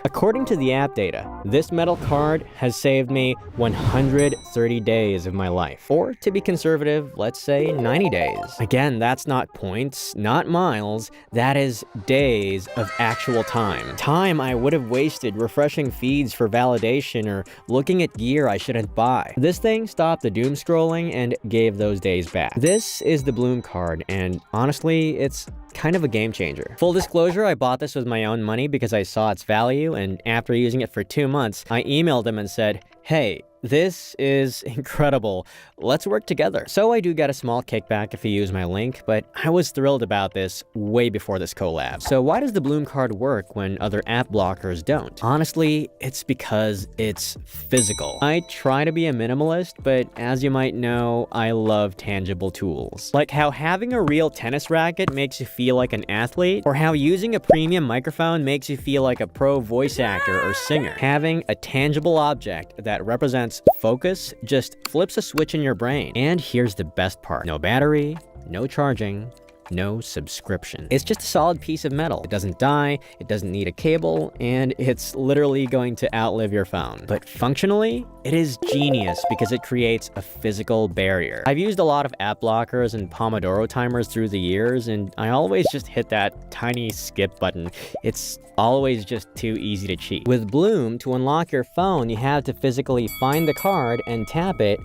According to the app data, this metal card has saved me 130 days of my life. Or to be conservative, let's say 90 days. Again, that's not points, not miles, that is days of actual time. Time I would have wasted refreshing feeds for validation or looking at gear I shouldn't buy. This thing stopped the doom scrolling and gave those days back. This is the Bloom card, and honestly, it's kind of a game changer. Full disclosure, I bought this with my own money because I saw its value, and after using it for 2 months, I emailed them and said, "Hey, this is incredible. Let's work together." So I do get a small kickback if you use my link, but I was thrilled about this way before this collab. So why does the Bloom card work when other app blockers don't? Honestly, it's because it's physical. I try to be a minimalist, but as you might know, I love tangible tools. Like how having a real tennis racket makes you feel like an athlete, or how using a premium microphone makes you feel like a pro voice actor or singer. Having a tangible object that represents focus just flips a switch in your brain. And here's the best part. No battery, no charging, no subscription. It's just a solid piece of metal. It doesn't die, it doesn't need a cable, and it's literally going to outlive your phone. But functionally, it is genius because it creates a physical barrier. I've used a lot of app blockers and Pomodoro timers through the years, and I always just hit that tiny skip button. It's always just too easy to cheat. With Bloom, to unlock your phone, you have to physically find the card and tap it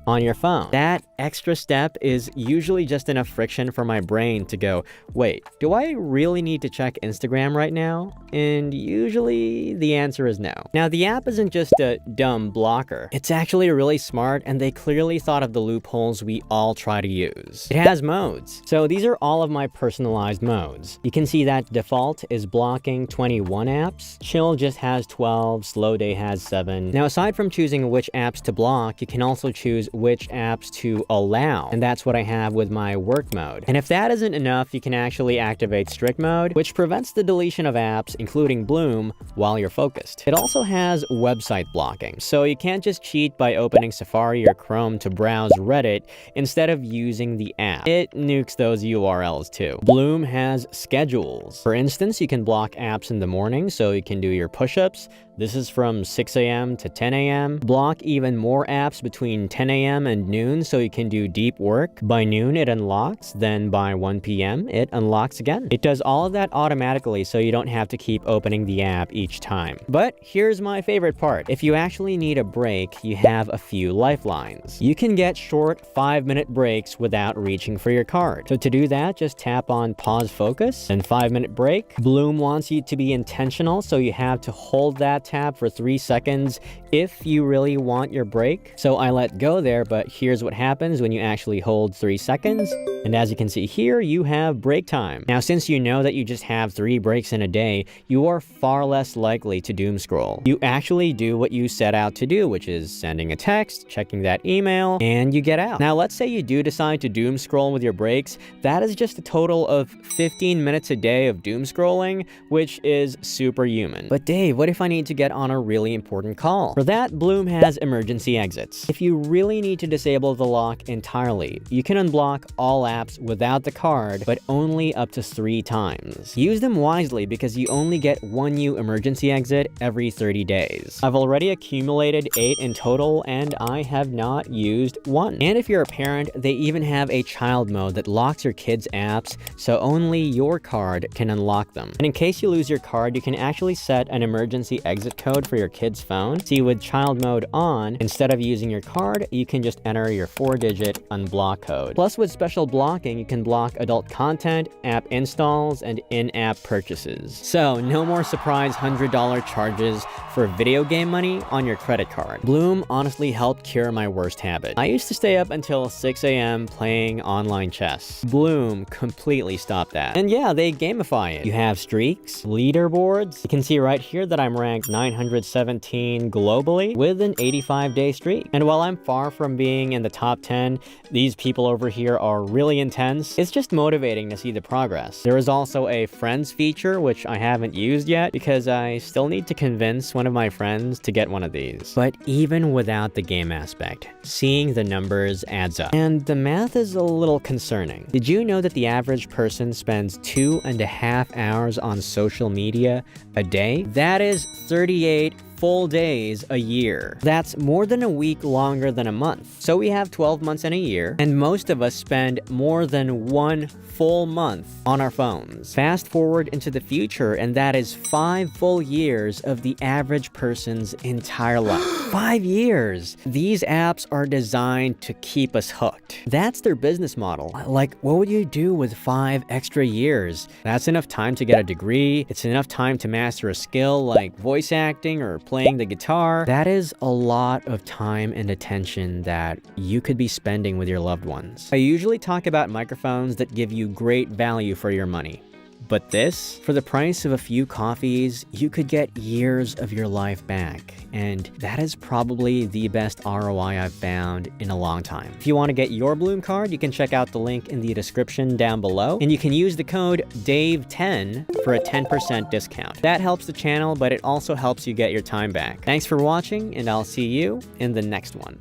on your phone. That extra step is usually just enough friction for my brain to go, wait, do I really need to check Instagram right now? And usually the answer is no. Now, the app isn't just a dumb blocker. It's actually really smart, and they clearly thought of the loopholes we all try to use. It has modes. So these are all of my personalized modes. You can see that default is blocking 21 apps. Chill just has 12, Slow Day has 7. Now, aside from choosing which apps to block, you can also choose which apps to allow, and that's what I have with my work mode. And if that isn't enough, you can actually activate strict mode, which prevents the deletion of apps, including Bloom, while you're focused. It also has website blocking, so you can't just cheat by opening Safari or Chrome to browse Reddit instead of using the app. It nukes those URLs too. Bloom has schedules. For instance, you can block apps in the morning so you can do your push-ups. This is from 6 a.m. to 10 a.m. Block even more apps between 10 a.m. and noon so you can do deep work. By noon, it unlocks. Then by 1 p.m., it unlocks again. It does all of that automatically so you don't have to keep opening the app each time. But here's my favorite part. If you actually need a break, you have a few lifelines. You can get short 5-minute breaks without reaching for your card. So to do that, just tap on pause focus and 5-minute break. Bloom wants you to be intentional, so you have to hold that tab for 3 seconds if you really want your break. So I let go there, but here's what happens when you actually hold 3 seconds. And as you can see here, you have break time. Now, since you know that you just have 3 breaks in a day, you are far less likely to doom scroll. You actually do what you set out to do, which is sending a text, checking that email, and you get out. Now, let's say you do decide to doom scroll with your breaks. That is just a total of 15 minutes a day of doom scrolling, which is superhuman. But Dave, what if I need to get on a really important call? For that, Bloom has emergency exits. If you really need to disable the lock entirely, you can unblock all apps without the card, but only up to 3 times. Use them wisely because you only get 1 new emergency exit every 30 days. I've already accumulated 8 in total, and I have not used 1. And if you're a parent, they even have a child mode that locks your kids' apps, so only your card can unlock them. And in case you lose your card, you can actually set an emergency exit code for your kid's phone. See, with child mode on, instead of using your card, you can just enter your 4-digit unblock code. Plus, with special blocking, you can block adult content, app installs, and in-app purchases. So, no more surprise $100 charges for video game money on your credit card. Bloom honestly helped cure my worst habit. I used to stay up until 6 a.m. playing online chess. Bloom completely stopped that. And yeah, they gamify it. You have streaks, leaderboards. You can see right here that I'm ranked 917 globally with an 85-day streak. And while I'm far from being in the top 10, these people over here are really really intense. It's just motivating to see the progress. There is also a friends feature, which I haven't used yet because I still need to convince one of my friends to get one of these. But even without the game aspect, seeing the numbers adds up. And the math is a little concerning. Did you know that the average person spends 2.5 hours on social media a day? That is 38 full days a year. That's more than a week longer than a month. So we have 12 months in a year, and most of us spend more than 1 full month on our phones. Fast forward into the future, and that is 5 full years of the average person's entire life. 5 years! These apps are designed to keep us hooked. That's their business model. Like, what would you do with 5 extra years? That's enough time to get a degree. It's enough time to master a skill like voice acting or playing the guitar. That is a lot of time and attention that you could be spending with your loved ones. I usually talk about microphones that give you great value for your money. But this, for the price of a few coffees, you could get years of your life back. And that is probably the best ROI I've found in a long time. If you want to get your Bloom card, you can check out the link in the description down below. And you can use the code DAVE10 for a 10% discount. That helps the channel, but it also helps you get your time back. Thanks for watching, and I'll see you in the next one.